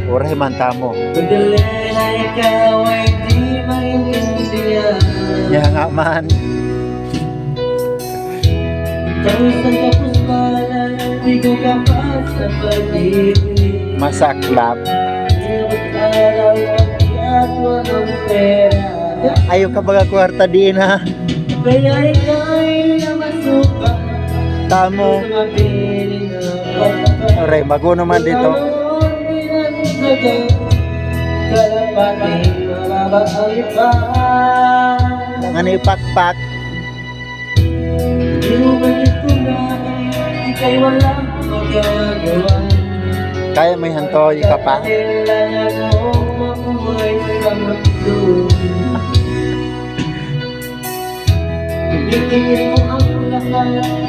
Oray man tamo. Kung na ikaw ay di maintindihan. Nya nga man. Pausang kapos pala, di ko kapat sa pag-ibig. Masaklap. Iyot araw at walang pera. Ayaw ka baga kwarta din ha. Kaya ikaw'y namasuka. Tamo. Sa mabiling na pagpapalala. Oray, mago naman dito. Kalapating malaba ang iba. Nga ni pakpak. Di mo ba ito na ika'y walang magagawa. Kaya may hantoy ka pa. Kailangan mo mabuhay sa mundo. Ibigin mo ang lahat.